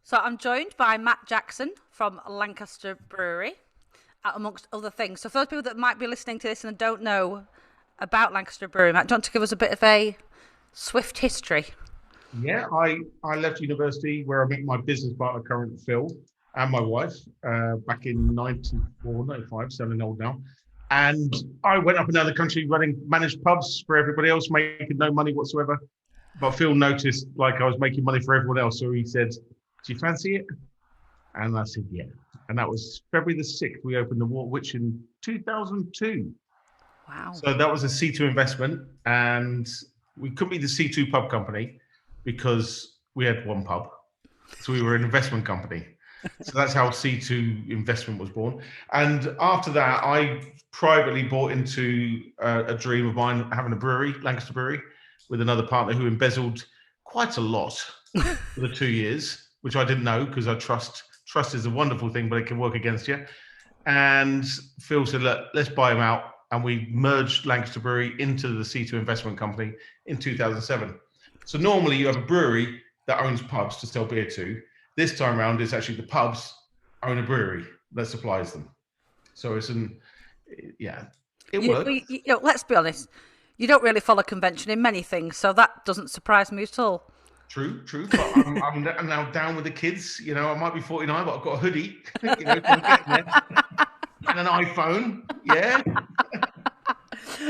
So I'm joined by Matt Jackson from Lancaster Brewery, amongst other things. So for those people that might be listening to this and don't know about Lancaster Brewery, Matt, do you want to give us a bit of a swift history? Yeah, I left university where I met my business partner, current Phil, and my wife back in 94, 95, sounding old now. And I went up and down the country running managed pubs for everybody else, making no money whatsoever. But Phil noticed like I was making money for everyone else. So he said, "Do you fancy it?" And I said, "Yeah." And that was February the 6th. We opened the Which in 2002. Wow. So that was a C2 investment. And we couldn't be the C2 pub company because we had one pub. So we were an investment company. So that's how C2 investment was born. And after that, I privately bought into a dream of mine, having a brewery, Lancaster Brewery, with another partner who embezzled quite a lot for the 2 years, which I didn't know because I trust. Trust is a wonderful thing, but it can work against you. And Phil said, "Look, let's buy him out." And we merged Lancaster Brewery into the C2 investment company in 2007. So normally you have a brewery that owns pubs to sell beer to. This time around, it's actually the pubs own a brewery that supplies them. So yeah, it works. Let's be honest. You don't really follow convention in many things, so that doesn't surprise me at all. True, true. But I'm now down with the kids. I might be 49, but I've got a hoodie. So I'm getting there. And an iPhone. Yeah.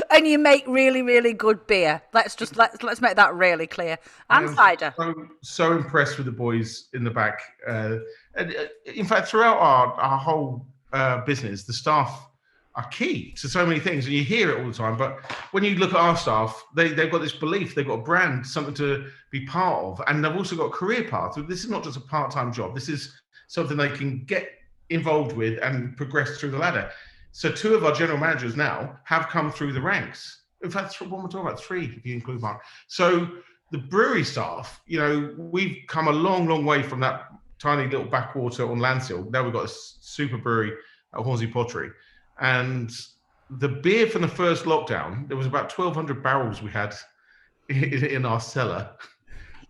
And you make really, really good beer. Let's make that really clear. I And am cider. so impressed with the boys in the back. And in fact, throughout our whole business, the staff are key to so many things, and you hear it all the time. But when you look at our staff, they've got this belief, they've got a brand, something to be part of, and they've also got a career path. This is not just a part-time job. This is something they can get involved with and progress through the ladder. So two of our general managers now have come through the ranks. In fact, what we're talking about, three if you include Mark. So the brewery staff, we've come a long, long way from that tiny little backwater on Landsill. Now we've got a super brewery at Hornsey Pottery. And the beer from the first lockdown, there was about 1,200 barrels we had in our cellar.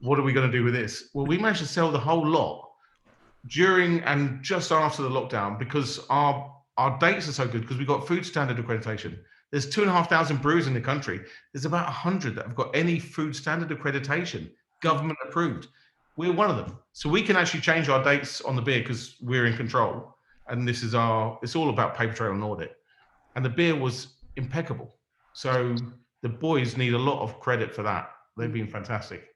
What are we going to do with this? Well, we managed to sell the whole lot during and just after the lockdown because our dates are so good because we've got food standard accreditation. There's 2,500 breweries in the country. There's about 100 that have got any food standard accreditation, government approved. We're one of them. So we can actually change our dates on the beer because we're in control. And it's all about paper trail and audit. And the beer was impeccable. So the boys need a lot of credit for that. They've been fantastic.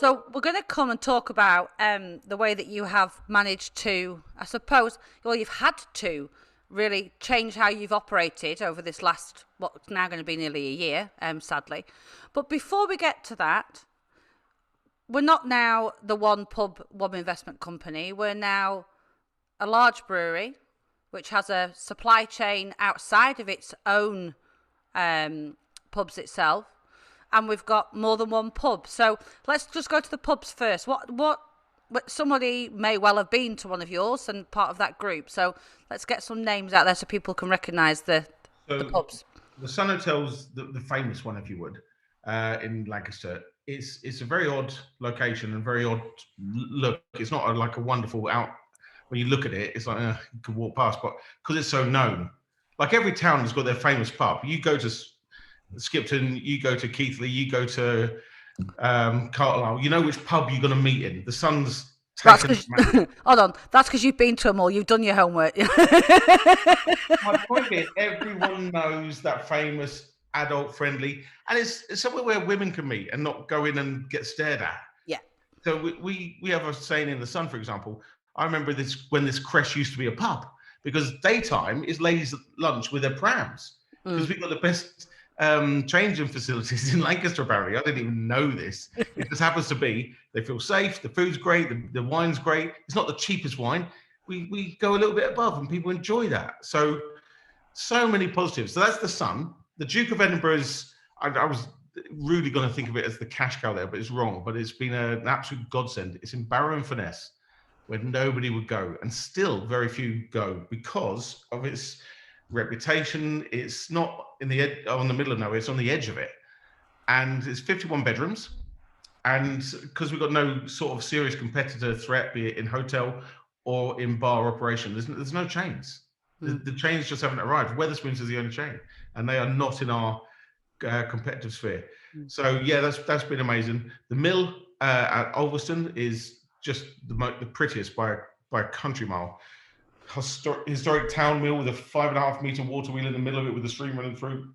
So we're going to come and talk about the way that you have managed to, I suppose, well, you've had to really change how you've operated over this last, what's now going to be nearly a year, sadly. But before we get to that, we're not now the one pub, one investment company. We're now a large brewery, which has a supply chain outside of its own pubs itself. And we've got more than one pub. So let's just go to the pubs first. What somebody may well have been to one of yours and part of that group. So let's get some names out there so people can recognise the So pubs. the Sun Hotel's the famous one, if you would, in Lancaster. It's a very odd location and very odd look. It's not like a wonderful out. When you look at it, it's like you could walk past, but because it's so known, like every town has got their famous pub. You go to Skipton, you go to Keighley, you go to Carlisle. You know which pub you're going to meet in. The Sun's That's taken. because hold on. That's because you've been to them all. You've done your homework. My point being, everyone knows that famous adult friendly, and it's somewhere where women can meet and not go in and get stared at. Yeah. So we have a saying in the Sun, for example. I remember this when this creche used to be a pub because daytime is ladies' lunch with their prams because we've got the best changing facilities in Lancaster Barry. I didn't even know this. It just happens to be. They feel safe. The food's great. The wine's great. It's not the cheapest wine. We go a little bit above, and people enjoy that. So many positives. So that's the Sun. The Duke of Edinburgh is. I was really going to think of it as the cash cow there, but it's wrong. But it's been an absolute godsend. It's in Barrow and Furness, where nobody would go, and still very few go because of its reputation. It's not on the middle of nowhere. It's on the edge of it, and it's 51 bedrooms. And because we've got no sort of serious competitor threat, be it in hotel or in bar operation, there's no chains. The chains just haven't arrived. Wetherspoons is the only chain, and they are not in our competitive sphere. So yeah, that's been amazing. The mill at Ulverston is just the prettiest by a country mile. Historic town mill with a 5.5 meter water wheel in the middle of it with a stream running through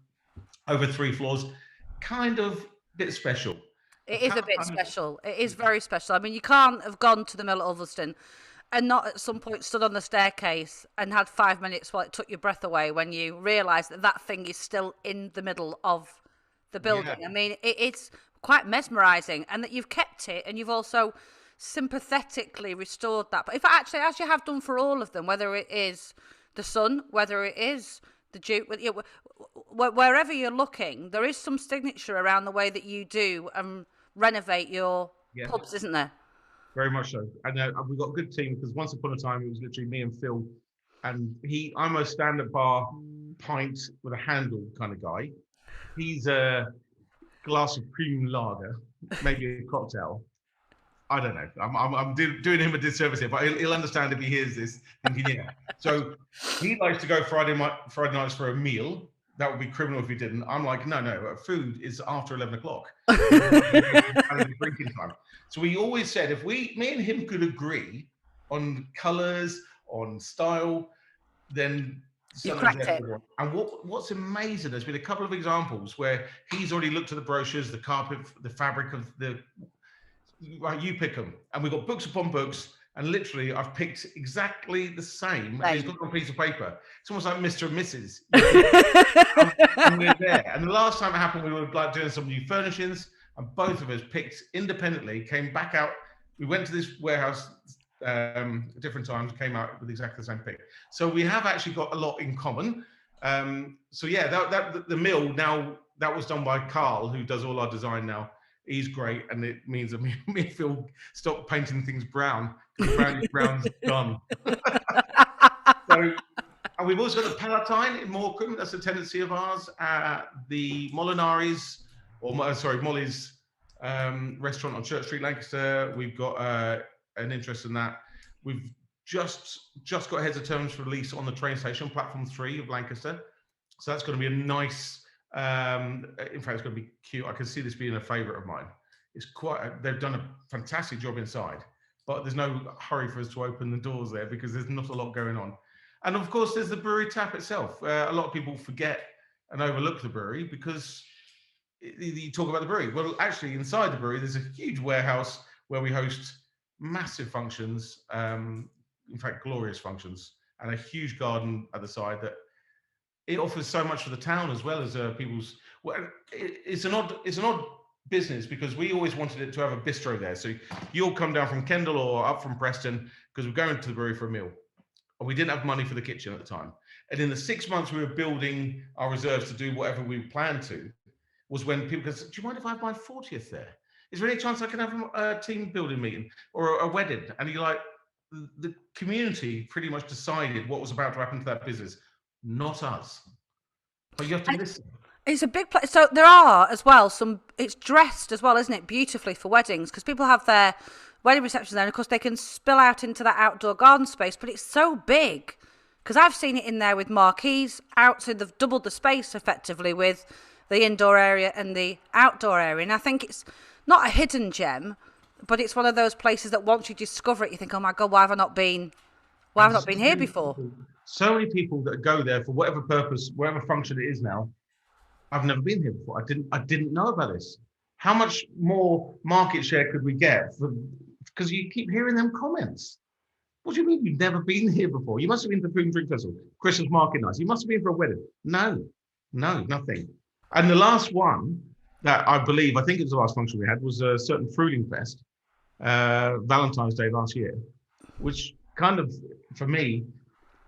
over 3 floors. Kind of bit special. It is a bit special. It is very special. I mean, you can't have gone to the mill at Ulverston and not at some point stood on the staircase and had 5 minutes while it took your breath away when you realise that thing is still in the middle of the building. Yeah. I mean, it's quite mesmerising, and that you've kept it and you've also sympathetically restored that. But if actually, as you have done for all of them, whether it is the Sun, whether it is the Duke, wherever you're looking, there is some signature around the way that you do renovate your pubs, isn't there? Very much so. And we've got a good team, because once upon a time it was literally me and Phil, and I'm a stand-up bar pint with a handle kind of guy. He's a glass of premium lager, maybe a cocktail. I don't know. I'm doing him a disservice here, but he'll understand if he hears this, thinking, yeah. So he likes to go Friday nights for a meal. That would be criminal if he didn't. I'm like, no. Food is after 11 o'clock. Drinking time. So we always said, if me and him could agree on colours, on style, then you cracked it. And what's amazing, there's been a couple of examples where he's already looked at the brochures, the carpet, the fabric of the. Right, you pick them, and we've got books upon books, and literally I've picked exactly the same. And he's got on a piece of paper. It's almost like Mr. and Mrs. And we're there. And the last time it happened, we were like doing some new furnishings, and both of us picked independently, came back out. We went to this warehouse at different times, came out with exactly the same pick. So we have actually got a lot in common. So yeah, the mill now, that was done by Carl, who does all our design now. He's great, and it means that me and Phil stop painting things brown, because brown's done. So, and we've also got the Palatine in Morecambe. That's a tendency of ours. The Molinari's, Molly's restaurant on Church Street, Lancaster. We've got an interest in that. We've just got heads of terms for release on the train station, platform 3 of Lancaster. So that's going to be a nice. In fact, it's going to be cute. I can see this being a favourite of mine. They've done a fantastic job inside, but there's no hurry for us to open the doors there because there's not a lot going on. And of course, there's the brewery tap itself. A lot of people forget and overlook the brewery because you talk about the brewery. Well, actually, inside the brewery, there's a huge warehouse where we host massive functions, in fact, glorious functions, and a huge garden at the side that it offers so much for the town as well as people's. Well, it's an odd business because we always wanted it to have a bistro there. So you'll come down from Kendal or up from Preston because we're going to the brewery for a meal, and we didn't have money for the kitchen at the time. And in the 6 months we were building our reserves to do whatever we planned to, was when people said, "Do you mind if I have my 40th there? Is there any chance I can have a team building meeting or a wedding?" And you're like, the community pretty much decided what was about to happen to that business. Not us. But you have to listen. It's a big place. So there are as well it's dressed as well, isn't it? Beautifully for weddings, because people have their wedding receptions there. And of course, they can spill out into that outdoor garden space, but it's so big because I've seen it in there with marquees out. So they've doubled the space effectively with the indoor area and the outdoor area. And I think it's not a hidden gem, but it's one of those places that once you discover it, you think, oh my God, why have I not been here before? So many people that go there for whatever purpose, whatever function it is now, I've never been here before. I didn't know about this. How much more market share could we get? Because you keep hearing them comments. What do you mean you've never been here before? You must have been to the Food and Drink Festival, Christmas market nights. You must have been for a wedding. No, nothing. And the last one that I think it was the last function we had, was a certain Fruiting Fest, Valentine's Day last year, which kind of, for me,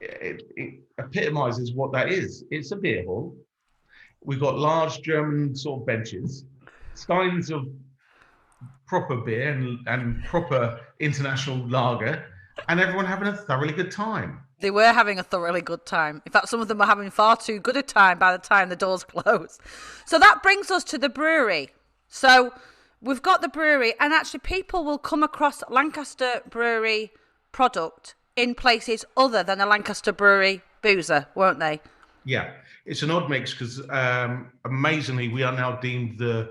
it epitomizes what that is. It's a beer hall. We've got large German sort of benches, steins of proper beer and proper international lager, and everyone having a thoroughly good time. They were having a thoroughly good time. In fact, some of them were having far too good a time by the time the doors closed. So that brings us to the brewery. So we've got the brewery, and actually people will come across Lancaster Brewery product in places other than a Lancaster Brewery boozer, won't they? Yeah, it's an odd mix because amazingly, we are now deemed the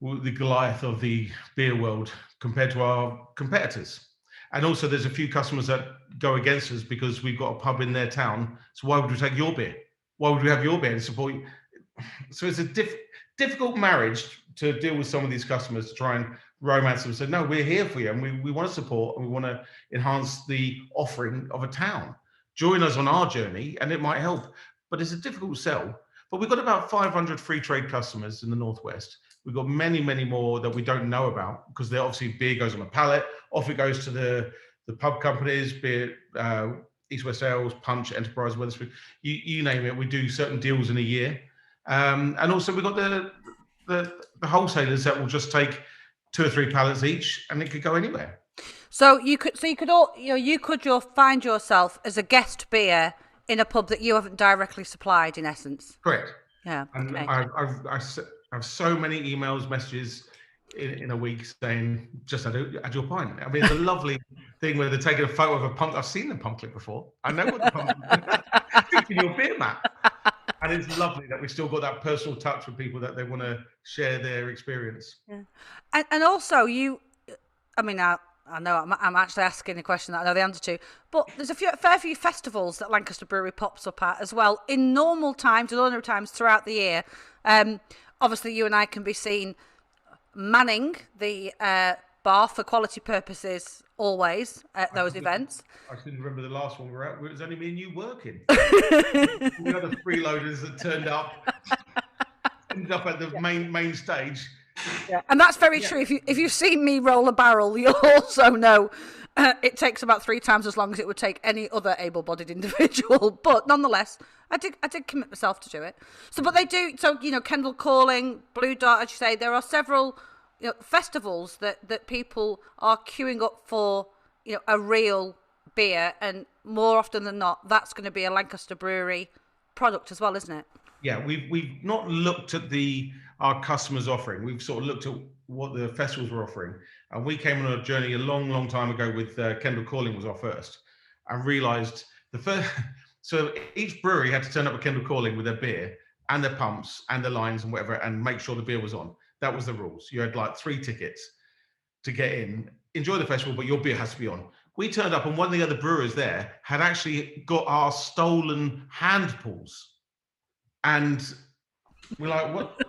Goliath of the beer world compared to our competitors. And also, there's a few customers that go against us because we've got a pub in their town. So why would we take your beer? Why would we have your beer and support you? So it's a difficult marriage to deal with some of these customers to try and romance them. So no, we're here for you, and we want to support and we want to enhance the offering of a town. Join us on our journey, and it might help. But it's a difficult sell. But we've got about 500 free trade customers in the Northwest. We've got many, many more that we don't know about because they're obviously beer goes on a pallet. Off it goes to the pub companies, beer, East West Ales, Punch, Enterprise, Wetherspoon, you name it. We do certain deals in a year. And also we've got the wholesalers that will just take 2 or 3 pallets each, and it could go anywhere. So you could find yourself as a guest beer in a pub that you haven't directly supplied, in essence. Correct. Yeah. And Okay. I have so many emails, messages in a week saying, just add your pint. I mean, it's a lovely thing where they're taking a photo of a pump. I've seen the pump clip before. I know what the pump is. In your beer mat. And it's lovely that we've still got that personal touch with people that they want to share their experience. Yeah. And also I mean, I know I'm actually asking a question that I know the answer to, but there's a fair few festivals that Lancaster Brewery pops up at as well in normal times and ordinary times throughout the year. Obviously, you and I can be seen manning the bar for quality purposes always at those events. I can remember the last one we were at, where it was only me and you working. The other freeloaders that ended up at the main stage. Yeah, and that's very true. If you've seen me roll a barrel, you'll also know it takes about 3 times as long as it would take any other able-bodied individual. But nonetheless, I did commit myself to do it. So, but they do. So Kendall Calling, Blue Dart, as you say, there are several festivals that people are queuing up for. A real beer, and more often than not, that's going to be a Lancaster Brewery product as well, isn't it? Yeah, we've not looked at our customers' offering. We've sort of looked at what the festivals were offering, and we came on a journey a long time ago with Kendall Calling was our first, and realised the first. So each brewery had to turn up at Kendall Calling with their beer and their pumps and their lines and whatever, and make sure the beer was on. That was the rules. You had like 3 tickets to get in, enjoy the festival, but your beer has to be on. We turned up, and one of the other brewers there had actually got our stolen hand pulls. And we're like, what?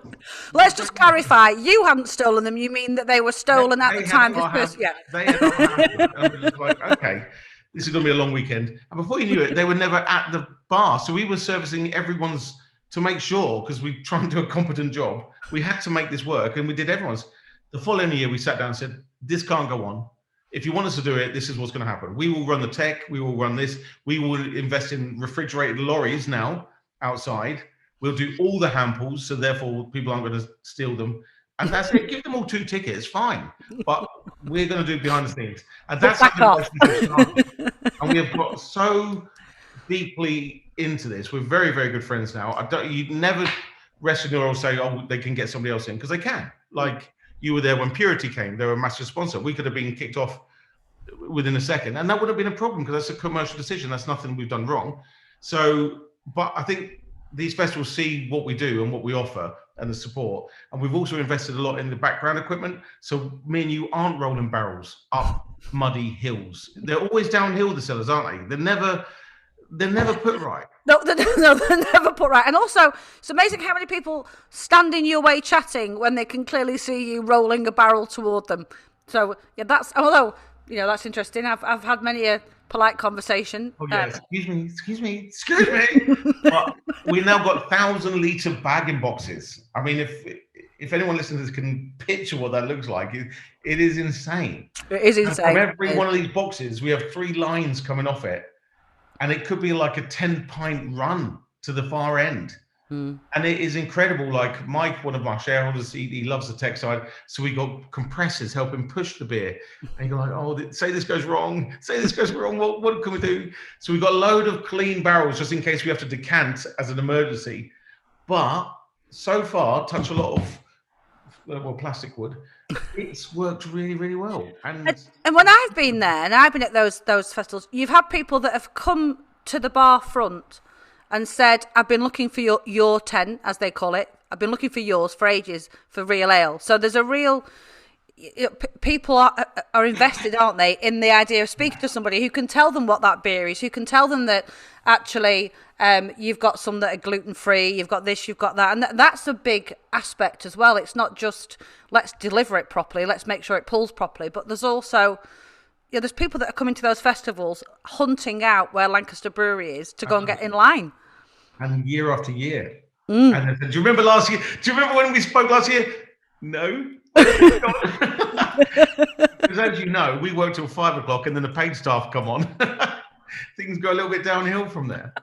Let's just clarify. You hadn't stolen them. You mean that they were stolen at the time? They had our hand, and we're just like, okay, this is going to be a long weekend. And before you knew it, they were never at the bar. So we were servicing everyone's to make sure, because we try and do a competent job. We had to make this work, and we did everyone's. The following year, we sat down and said, this can't go on. If you want us to do it, this is what's going to happen. We will run the tech. We will run this. We will invest in refrigerated lorries now outside. We'll do all the hand pulls, so therefore people aren't going to steal them. And that's it. Give them all 2 tickets, fine. But we're going to do behind the scenes. And that's how the relationship started. And we have got so deeply into this. We're very, very good friends now. You'd never rest in your own say, oh, they can get somebody else in, because they can. Like, you were there when Purity came. They were a massive sponsor. We could have been kicked off within a second, and that would have been a problem because that's a commercial decision. That's nothing we've done wrong. So, but I think these festivals see what we do and what we offer and the support. And we've also invested a lot in the background equipment. So me and you aren't rolling barrels up muddy hills. They're always downhill, the cellars, aren't they? They're never put right. No, they're never put right. And also, it's amazing how many people stand in your way chatting when they can clearly see you rolling a barrel toward them. So, yeah, although, that's interesting. I've had many a polite conversation. Oh, yeah, excuse me. But we now got 1,000-litre bagging boxes. I mean, if anyone listening to this can picture what that looks like, it is insane. It is insane. And from every one of these boxes, we have 3 lines coming off it. And it could be like a 10-pint run to the far end. And it is incredible. Like Mike, one of my shareholders, he loves the tech side. So we got compressors helping push the beer. And you're like, oh, say this goes wrong. What can we do? So we got a load of clean barrels just in case we have to decant as an emergency. But so far, touch a lot of well, plastic wood. It's worked really, really well. And when I've been there, and I've been at those festivals, you've had people that have come to the bar front and said, "I've been looking for your tent, as they call it. I've been looking for yours for ages for real ale." So there's a real people are invested, aren't they, in the idea of speaking to somebody who can tell them what that beer is, who can tell them that actually you've got some that are gluten free, you've got this, you've got that, and that's a big aspect as well. It's not just let's deliver it properly, let's make sure it pulls properly, but there's also there's people that are coming to those festivals hunting out where Lancaster Brewery is to go and get in line. And year after year. And I said, do you remember last year? Do you remember when we spoke last year? No. Because as you know, we work till 5 o'clock and then the paid staff come on. Things go a little bit downhill from there.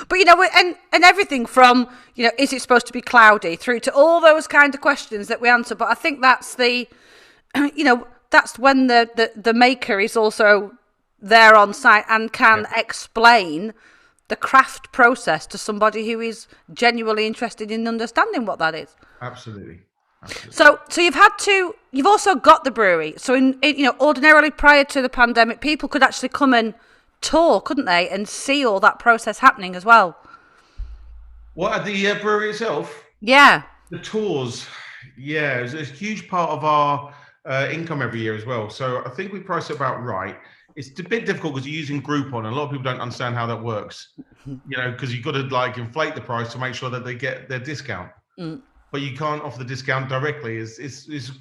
But and everything from is it supposed to be cloudy through to all those kind of questions that we answer. But I think that's the that's when the maker is also there on site and can explain the craft process to somebody who is genuinely interested in understanding what that is. Absolutely. So you've also got the brewery. So ordinarily prior to the pandemic, people could actually come and tour, couldn't they, and see all that process happening as well. What, at the brewery itself? Yeah. The tours, yeah, it's a huge part of our income every year as well. So I think we price it about right. It's a bit difficult because you're using Groupon, and a lot of people don't understand how that works. Because you've got to inflate the price to make sure that they get their discount. But you can't offer the discount directly. It's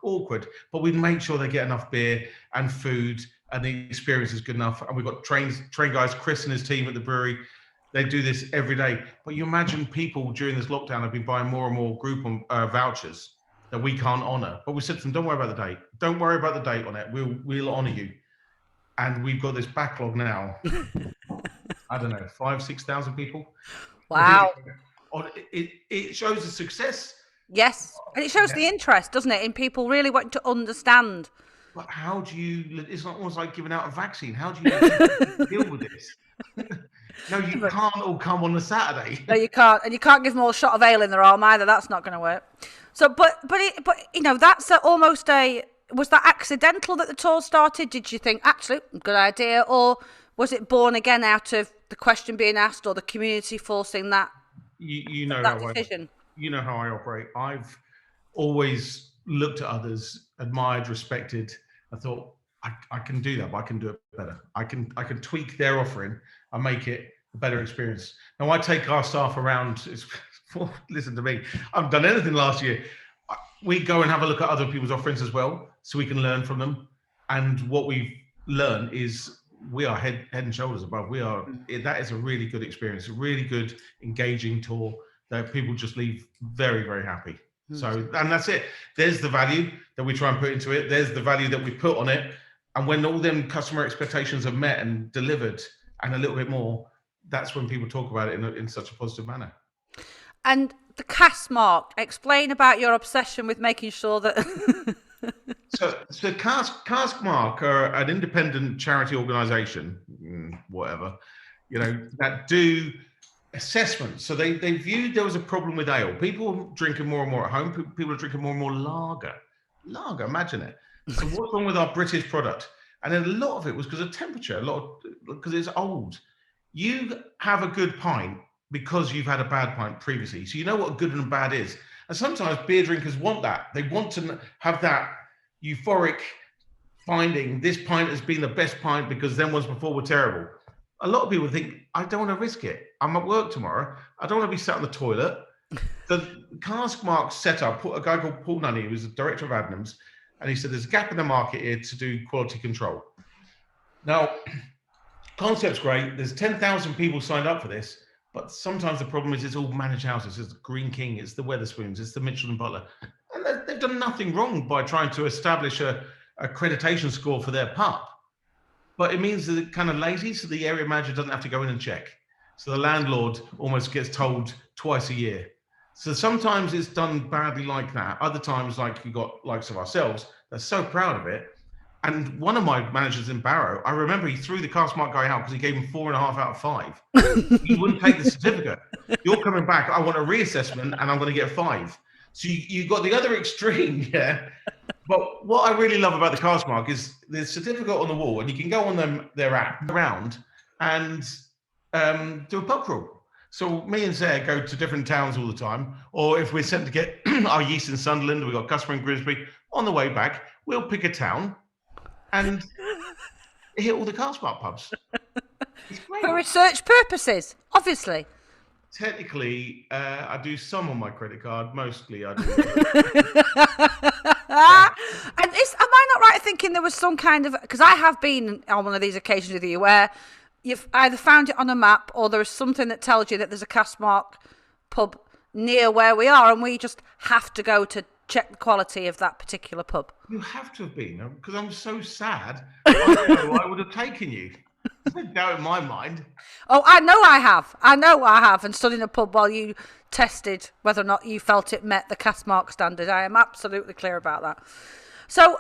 awkward. But we make sure they get enough beer and food, and the experience is good enough. And we've got train guys, Chris and his team at the brewery. They do this every day. But you imagine people during this lockdown have been buying more and more Groupon vouchers that we can't honour. But we said to them, don't worry about the date. Don't worry about the date on it. We'll honour you. And we've got this backlog now. I don't know, 5,000-6,000 people. Wow. It shows the success. Yes, and it shows the interest, doesn't it, in people really wanting to understand. But how do you? It's not almost like giving out a vaccine. How do you deal with this? No, you can't all come on a Saturday. No, you can't, and you can't give them all a shot of ale in their arm either. That's not going to work. So, but that's almost a. Was that accidental that the tour started? Did you think actually good idea, or was it born again out of the question being asked or the community forcing that? You know that how decision. You know how I operate. I've always looked at others, admired, respected. I thought I can do that, but I can do it better. I can tweak their offering and make it a better experience. Now I take our staff around. Listen to me. I haven't done anything last year. We go and have a look at other people's offerings as well, so we can learn from them. And what we've learned is we are head and shoulders above. That is a really good experience, a really good engaging tour that people just leave very, very happy. So, and that's it. There's the value that we try and put into it. There's the value that we put on it. And when all them customer expectations are met and delivered and a little bit more, that's when people talk about it in such a positive manner. And the cask mark, explain about your obsession with making sure that... So Cask Mark are an independent charity organisation, whatever, that do assessments. So they viewed there was a problem with ale. People drinking more and more at home. People are drinking more and more lager. Imagine it. So what's wrong with our British product? And then a lot of it was because of temperature. Because it's old. You have a good pint because you've had a bad pint previously. So you know what good and bad is. And sometimes beer drinkers want that. They want to have that euphoric finding this pint has been the best pint because them ones before were terrible. A lot of people think, I don't want to risk it. I'm at work tomorrow. I don't want to be sat on the toilet. The Cask Mark setup, a guy called Paul Nunny, who was the director of Adnams, and he said there's a gap in the market here to do quality control. Now, concept's great. There's 10,000 people signed up for this, but sometimes the problem is it's all managed houses. It's the Green King, it's the Wetherspoons, it's the Mitchell and Butler. And they've done nothing wrong by trying to establish a accreditation score for their pub. But it means that they're kind of lazy, so the area manager doesn't have to go in and check. So the landlord almost gets told twice a year. So sometimes it's done badly like that. Other times, like you got likes of ourselves, they're so proud of it. And one of my managers in Barrow, I remember he threw the Cask Mark guy out because he gave him 4.5 out of 5. He wouldn't take the certificate. You're coming back, I want a reassessment and I'm going to get 5. So you got the other extreme, yeah. But what I really love about the cask mark is there's certificate on the wall, and you can go on their app around and do a pub crawl. So me and Sarah go to different towns all the time, or if we're sent to get our yeast in Sunderland, we've got a customer in Grimsby. On the way back, we'll pick a town and hit all the cask mark pubs. It's great. For research purposes, obviously. Technically, I do some on my credit card. Mostly, I do. And am I not right thinking there was some kind of, because I have been on one of these occasions with you where you've either found it on a map or there is something that tells you that there's a cask mark pub near where we are, and we just have to go to check the quality of that particular pub. You have to have been, because I'm so sad. I would have taken you. There's no doubt in my mind. Oh, I know I have, and stood in a pub while you tested whether or not you felt it met the cask mark standard. I am absolutely clear about that. So,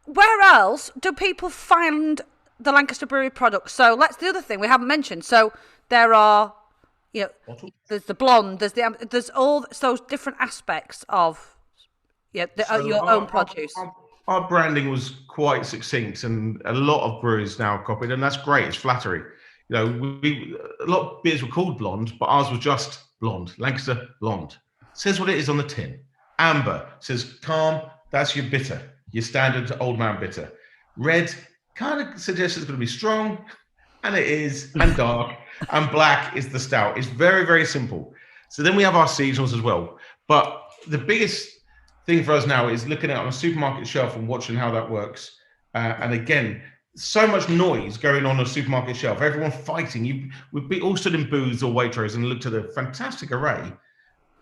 where else do people find the Lancaster Brewery products? So, that's the other thing we haven't mentioned. So, there are, there's the blonde, there's all those different aspects of your own produce. Our branding was quite succinct, and a lot of brewers now copied, and that's great. It's flattery. A lot of beers were called blonde, but ours was just blonde. Lancaster blonde. Says what it is on the tin. Amber says calm. That's your bitter, your standard old man bitter. Red kind of suggests it's going to be strong, and it is, and dark. And black is the stout. It's very, very simple. So then we have our seasonals as well. But the biggest thing for us now is looking at on a supermarket shelf and watching how that works. And again, so much noise going on a supermarket shelf. Everyone fighting. We've all stood in booths or Waitrose and looked at a fantastic array.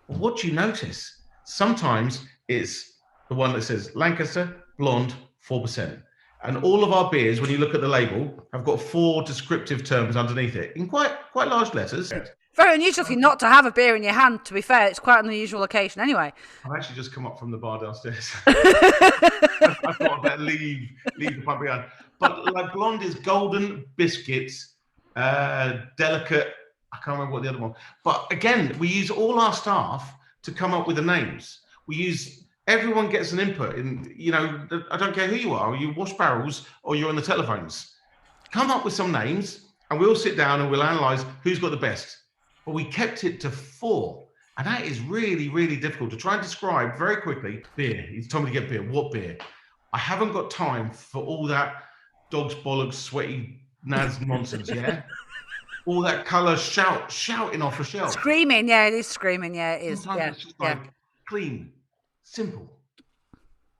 What do you notice? Sometimes it's the one that says Lancaster Blonde 4%. And all of our beers, when you look at the label, have got 4 descriptive terms underneath it in quite large letters. Very unusual for you not to have a beer in your hand, to be fair. It's quite an unusual occasion anyway. I've actually just come up from the bar downstairs. I thought I'd better leave the pub behind. But like blonde is golden biscuits, delicate. I can't remember what the other one. But again, we use all our staff to come up with the names. Everyone gets an input in, I don't care who you are, you wash barrels or you're on the telephones. Come up with some names and we'll sit down and we'll analyse who's got the best. But we kept it to 4. And that is really, really difficult to try and describe very quickly. Beer. He's told me to get beer. What beer? I haven't got time for all that dog's bollocks, sweaty Naz nonsense, yeah? All that colour shouting off a shelf. Screaming, yeah, it is screaming, yeah, it is. Sometimes it's just like clean, simple,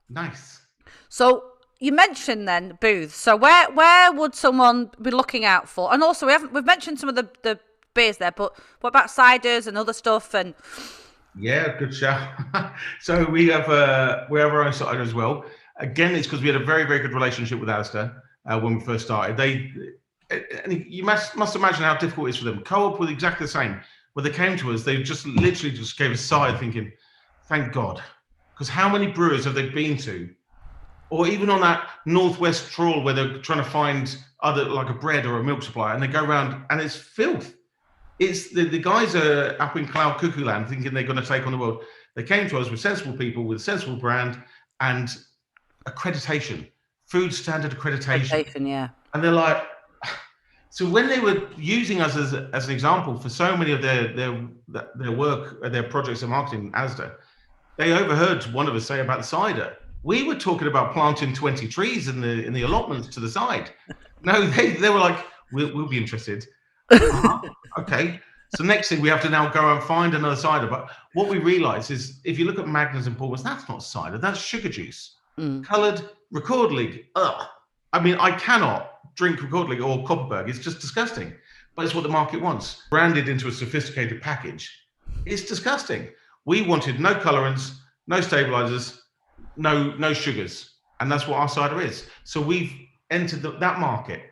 nice. So you mentioned then booths. So where would someone be looking out for? And also we've mentioned some of the beers there, but what about ciders and other stuff? And yeah, good shout. So we have our own cider as well. Again, it's because we had a very, very good relationship with Alistair when we first started. You must imagine how difficult it is for them. Co-op was exactly the same. When they came to us, they just literally just gave a sigh, thinking, "Thank God," because how many brewers have they been to, or even on that northwest trawl where they're trying to find other like a bread or a milk supplier, and they go around and it's filth. It's the guys are up in cloud cuckoo land thinking they're going to take on the world. They came to us with sensible people, with a sensible brand and accreditation, food standard accreditation. Yeah. And they're like, so when they were using us as an example for so many of their work, their projects and marketing, Asda, they overheard one of us say about the cider. We were talking about planting 20 trees in the allotments to the side. No, they were like, we'll be interested. Okay. So next thing we have to now go and find another cider. But what we realise is if you look at Magners and Pullmans, that's not cider, that's sugar juice. Coloured Record League. Ugh. I mean, I cannot drink Record League or Copperberg. It's just disgusting. But it's what the market wants. Branded into a sophisticated package. It's disgusting. We wanted no colorants, no stabilizers, no sugars. And that's what our cider is. So we've entered that market.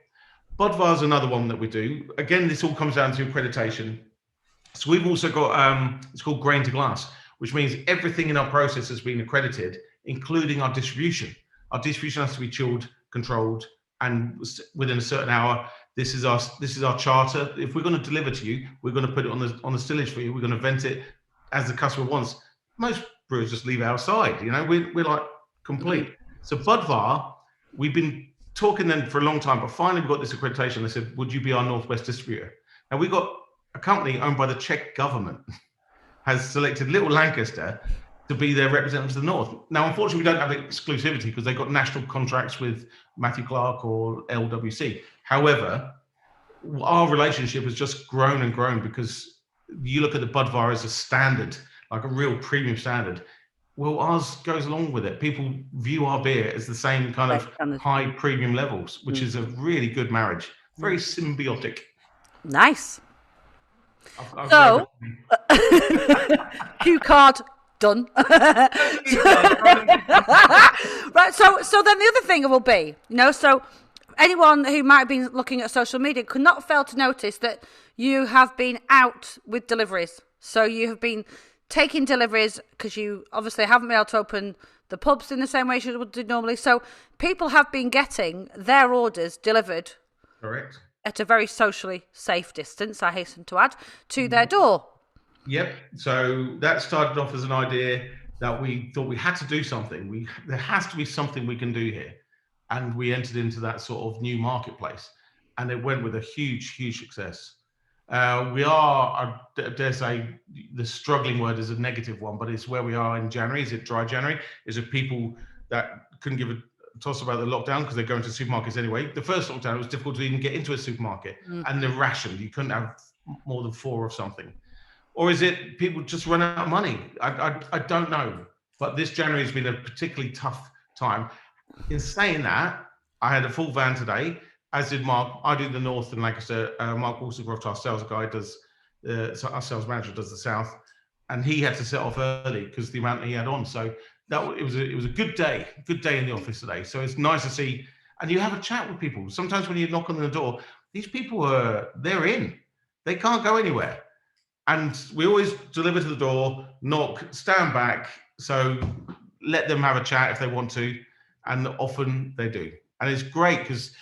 Budvar's another one that we do. Again, this all comes down to accreditation. So we've also got, it's called grain to glass, which means everything in our process has been accredited, including our distribution. Our distribution has to be chilled, controlled, and within a certain hour. This is our charter. If we're going to deliver to you, we're going to put it on the stillage for you. We're going to vent it as the customer wants. Most brewers just leave outside. We're like complete. So Budvar, we've been talking then for a long time, but finally we got this accreditation. They said, would you be our Northwest distributor? Now we got a company owned by the Czech government has selected Little Lancaster to be their representative to the North. Now, unfortunately, we don't have exclusivity because they've got national contracts with Matthew Clark or LWC. However, our relationship has just grown and grown because you look at the Budvar as a standard, like a real premium standard. Well, ours goes along with it. People view our beer as the same kind of high premium levels, which is a really good marriage. Very symbiotic. Nice. So, cue card done. Right. So then the other thing will be, so anyone who might be looking at social media could not fail to notice that you have been out with deliveries. So you have been taking deliveries because you obviously haven't been able to open the pubs in the same way as you would do normally. So people have been getting their orders delivered. Correct. At a very socially safe distance, I hasten to add, to their door. Yep. So that started off as an idea that we thought we had to do something. There has to be something we can do here. And we entered into that sort of new marketplace. And it went with a huge, huge success. We are, I dare say, the struggling word is a negative one, but it's where we are in January. Is it dry January? Is it people that couldn't give a toss about the lockdown because they're going to supermarkets anyway? The first lockdown, it was difficult to even get into a supermarket. And the ration, you couldn't have more than 4 of something. Or is it people just run out of money? I don't know. But this January has been a particularly tough time. In saying that, I had a full van today, as did Mark. I do the North and Lancaster. Mark Walsecroft, our sales guy, our sales manager does the South. And he had to set off early because the amount he had on. So it was a good day in the office today. So it's nice to see. And you have a chat with people. Sometimes when you knock on the door, these people they're in. They can't go anywhere. And we always deliver to the door, knock, stand back. So let them have a chat if they want to. And often they do. And it's great because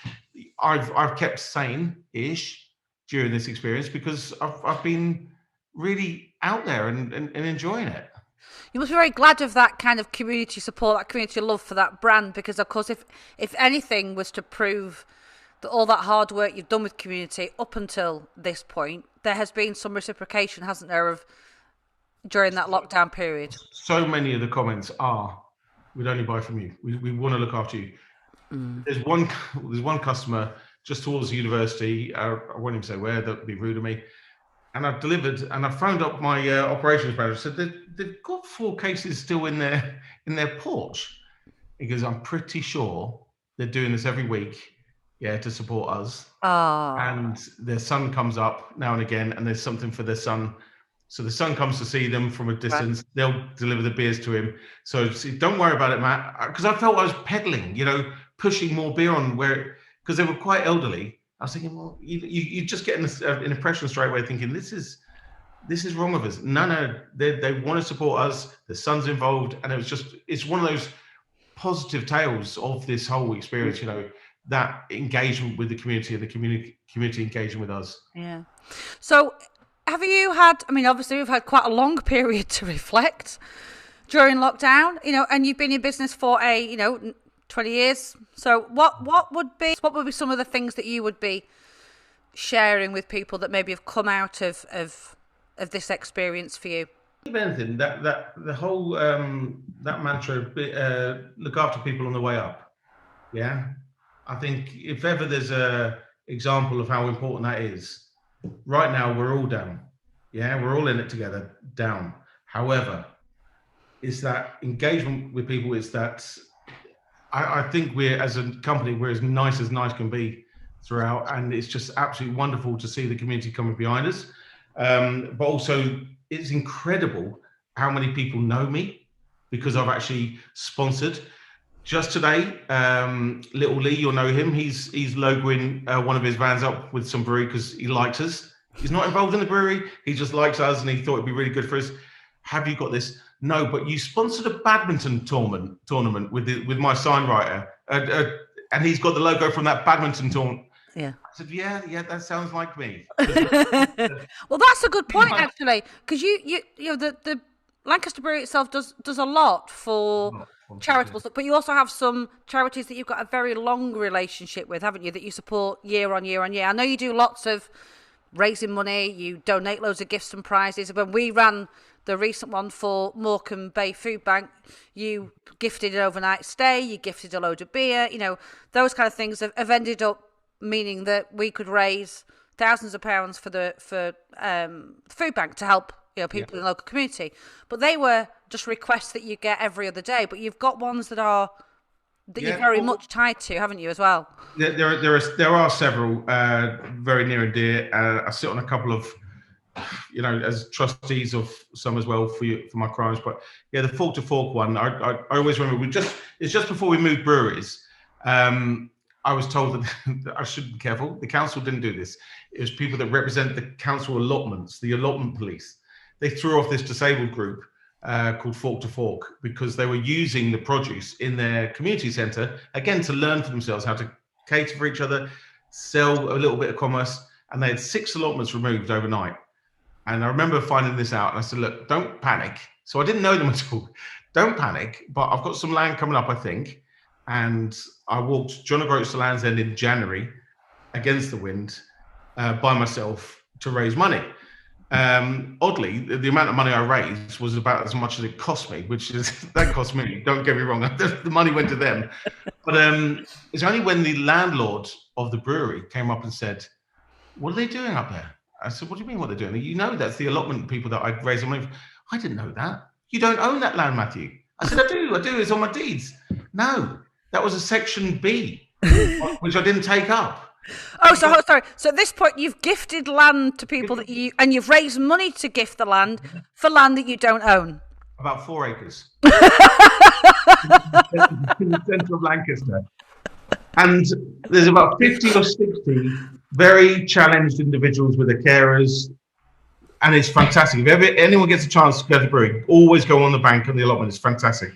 I've kept sane-ish during this experience because I've been really out there and enjoying it. You must be very glad of that kind of community support, that community love for that brand, because of course if anything was to prove that all that hard work you've done with community up until this point, there has been some reciprocation, hasn't there, during that lockdown period? So many of the comments are, we'd only buy from you. We want to look after you. There's one customer just towards the university. I won't even say where, that would be rude of me. And I've delivered, and I phoned up my operations manager. Said they've got 4 cases still in their porch. He goes, I'm pretty sure they're doing this every week, to support us. And their son comes up now and again, and there's something for their son. So the son comes to see them from a distance. Right. They'll deliver the beers to him. So don't worry about it, Matt, because I felt I was peddling, pushing more beer on because they were quite elderly. I was thinking, well, you just get an impression straight away, thinking this is wrong with us. No, they want to support us. The son's involved, and it's one of those positive tales of this whole experience. That engagement with the community and the community engaging with us. Yeah. So, have you had? I mean, obviously, we've had quite a long period to reflect during lockdown. And you've been in business for 20 years. So what would be some of the things that you would be sharing with people that maybe have come out of this experience for you? If anything, that the whole that mantra, look after people on the way up. Yeah, I think if ever there's a example of how important that is, right now we're all down. Yeah, we're all in it together, down. However, it's that engagement with people. It's that. I think we're, as a company, we're as nice can be throughout, and it's just absolutely wonderful to see the community coming behind us. But also, it's incredible how many people know me because I've actually sponsored. Just today, Little Lee, you'll know him. He's logoing one of his vans up with some brewery because he likes us. He's not involved in the brewery. He just likes us, and he thought it'd be really good for us. Have you got this? No, but you sponsored a badminton tournament with my sign writer, and he's got the logo from that badminton tournament. Yeah. I said, yeah, that sounds like me. Well, that's a good point actually, because you the Lancaster Brewery itself does a lot for charitable stuff, but you also have some charities that you've got a very long relationship with, haven't you? That you support year on year on year. I know you do lots of raising money. You donate loads of gifts and prizes. When we ran the recent one for Morecambe Bay Food Bank, you gifted an overnight stay. You gifted a load of beer. You know, those kind of things have ended up meaning that we could raise thousands of pounds for the food bank to help people in the local community. But they were just requests that you get every other day. But you've got ones that you're very much tied to, haven't you, as well? There are several very near and dear. I sit on a couple of, as trustees of some as well for my crimes. But yeah, the Fork to Fork one, I always remember. It's just before we moved breweries. I was told that I should be careful. The council didn't do this. It was people that represent the council allotments, the allotment police. They threw off this disabled group called Fork to Fork because they were using the produce in their community centre, again, to learn for themselves how to cater for each other, sell a little bit of commerce. And they had 6 allotments removed overnight. And I remember finding this out. And I said, look, don't panic. So I didn't know them at all. Don't panic. But I've got some land coming up, I think. And I walked John O'Groats to Land's End in January against the wind by myself to raise money. Oddly, the amount of money I raised was about as much as it cost me, that cost me. Don't get me wrong, the money went to them. But it's only when the landlord of the brewery came up and said, "What are they doing up there?" I said, "What do you mean what they're doing? You know that's the allotment people that I'd raised money for." "I didn't know that. You don't own that land, Matthew." I said, I do. It's on my deeds." "No, that was a Section B, which I didn't take up." Oh, sorry. So at this point, you've gifted land to people and you've raised money to gift the land for land that you don't own. About 4 acres. In the centre of Lancaster. And there's about 50 or 60 very challenged individuals with their carers. And it's fantastic. If anyone gets a chance to go to the brewery, always go on the bank and the allotment. It's fantastic.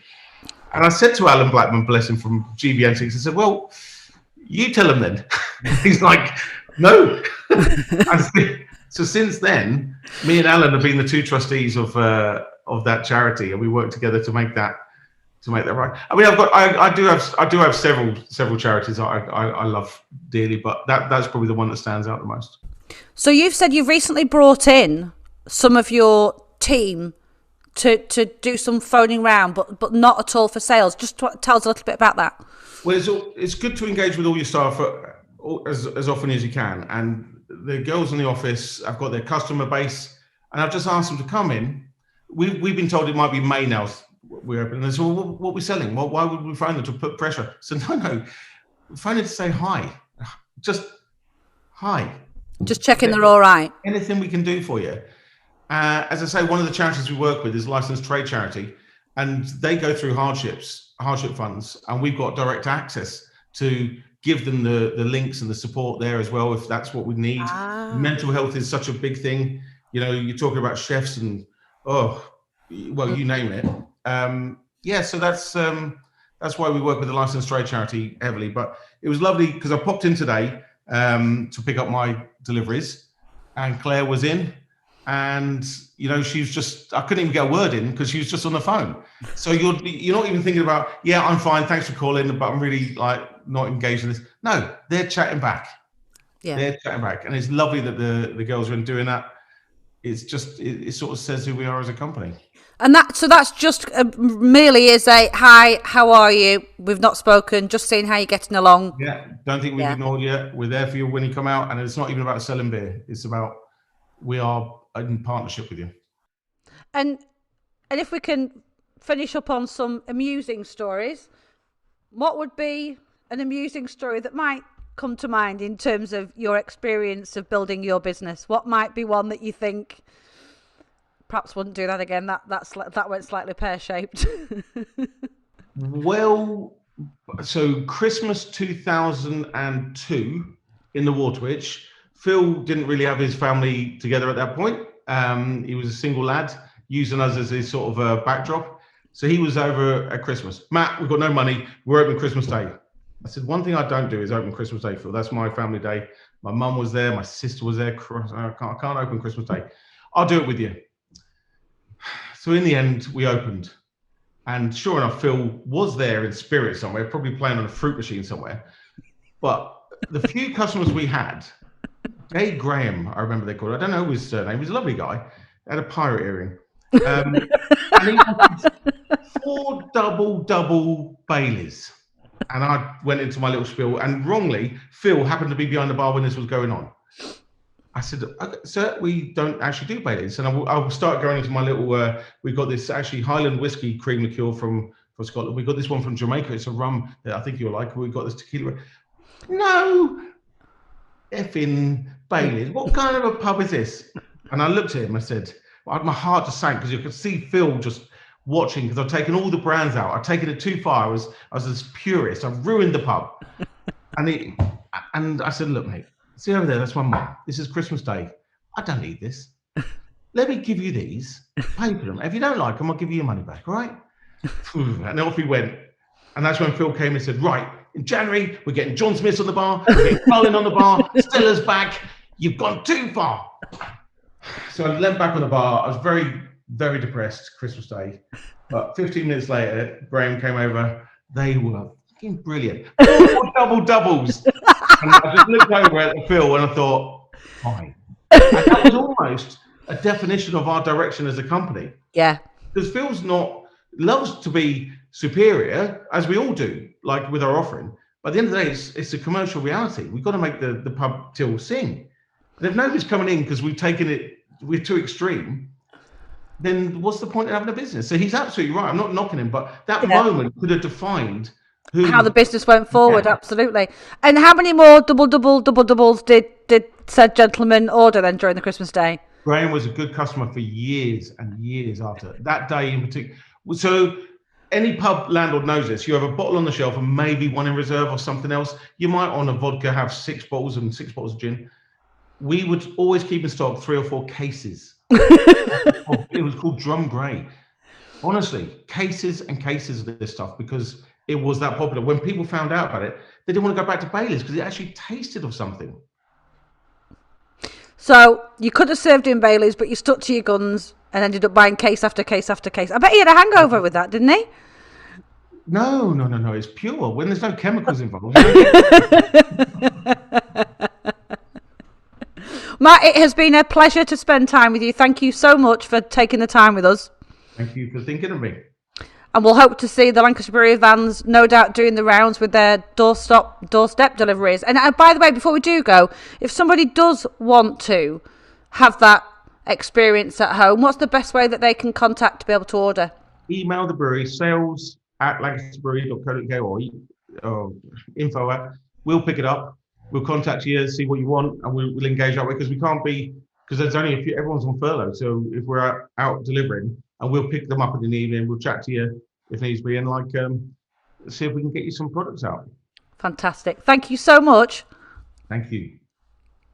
And I said to Alan Blackman, bless him, from GB Antiques, I said, "Well, you tell him then." He's like, "No." So since then, me and Alan have been the 2 trustees of that charity, and we work together to make that right. I mean, I do have several charities I love dearly, but that's probably the one that stands out the most. So you've said you've recently brought in some of your team to do some phoning round, but not at all for sales. Just tell us a little bit about that. Well, it's good to engage with all your staff as often as you can. And the girls in the office, I've got their customer base, and I've just asked them to come in. We've been told it might be May now we're open. And they said, "Well, what are we selling? Well, why would we phone them to put pressure?" So no, phone them to say hi. Just hi. Just checking they're all right. Anything we can do for you. As I say, one of the charities we work with is Licensed Trade Charity, and they go through hardship funds, and we've got direct access to give them the links and the support there as well, if that's what we need. Mental health is such a big thing. You're talking about chefs and you name it. So that's why we work with the Licensed Trade Charity heavily. But it was lovely because I popped in today to pick up my deliveries, and Claire was in. And she's just, I couldn't even get a word in because she was just on the phone. So you're not even thinking about, "Yeah, I'm fine, thanks for calling, but I'm really not engaged in this." No, they're chatting back. Yeah, they're chatting back, and it's lovely that the girls are doing that. It's just it sort of says who we are as a company. And that's just merely is a hi, how are you? We've not spoken, just seeing how you're getting along. Yeah, don't think we've ignored you. We're there for you when you come out, and it's not even about selling beer. It's about we are in partnership with you. And if we can finish up on some amusing stories, what would be an amusing story that might come to mind in terms of your experience of building your business? What might be one that you think perhaps wouldn't do that again? That went slightly pear-shaped. Well, so Christmas 2002 in the Waterwich, Phil didn't really have his family together at that point. He was a single lad, using us as his sort of a backdrop. So he was over at Christmas. "Matt, we've got no money. We're open Christmas Day." I said, "One thing I don't do is open Christmas Day, Phil. That's my family day. My mum was there. My sister was there. I can't open Christmas Day. I'll do it with you." So in the end, we opened. And sure enough, Phil was there in spirit somewhere, probably playing on a fruit machine somewhere. But the few customers we had, Jay Graham, I remember they called. I don't know his surname. He was a lovely guy. Had a pirate earring, and he wanted 4 double Baileys. And I went into my little spiel, and wrongly, Phil happened to be behind the bar when this was going on. I said, okay, sir, we don't actually do Baileys. And I will start going into my little, we've got this actually Highland whiskey cream liqueur from Scotland. We've got this one from Jamaica. It's a rum that I think you'll like. We've got this tequila. No, effing Baileys. What kind of a pub is this? And I looked at him. I said, my heart just sank because you could see Phil just watching because I've taken all the brands out. I've taken it too far. I was this purist. I've ruined the pub. And I said, look, mate. See over there, that's my mum. This is Christmas Day. I don't need this. Let me give you these, pay for them. If you don't like them, I'll give you your money back, all right? And off he went. And that's when Phil came and said, right, in January, we're getting John Smith's on the bar, we're getting Colin on the bar, Stella's back. You've gone too far. So I leant back on the bar. I was very, very depressed Christmas Day. But 15 minutes later, Graham came over. They were fucking brilliant. 4 doubles. And I just looked over at Phil and I thought, fine. And that was almost a definition of our direction as a company. Yeah. Because Phil's loves to be superior, as we all do, like with our offering. But at the end of the day, it's a commercial reality. We've got to make the pub till sing. And if nobody's coming in because we're too extreme, then what's the point in having a business? So he's absolutely right. I'm not knocking him, but that moment could have defined how the business went forward. Absolutely. And how many more doubles did said gentleman order then during the Christmas Day? Graham was a good customer for years and years after that day in particular. So any pub landlord knows this. You have a bottle on the shelf and maybe one in reserve or something else. You might on a vodka have 6 bottles and 6 bottles of gin. We would always keep in stock 3 or 4 cases. It was called Drum Grey. Honestly, cases and cases of this stuff because it was that popular. When people found out about it, they didn't want to go back to Bailey's because it actually tasted of something. So you could have served in Bailey's, but you stuck to your guns and ended up buying case after case after case. I bet he had a hangover with that, didn't he? No. It's pure. When there's no chemicals involved. Matt, it has been a pleasure to spend time with you. Thank you so much for taking the time with us. Thank you for thinking of me. And we'll hope to see the Lancaster Brewery vans, no doubt, doing the rounds with their doorstep deliveries. And by the way, before we do go, if somebody does want to have that experience at home, what's the best way that they can contact to be able to order? Email the brewery, sales@lancasterbrewery.co.uk or info@. We'll pick it up. We'll contact you, see what you want, and we'll engage that way because we can't be, because there's only a few, everyone's on furlough. So if we're out delivering, and we'll pick them up in the evening, we'll chat to you if needs be, and see if we can get you some products out. Fantastic. Thank you so much. Thank you.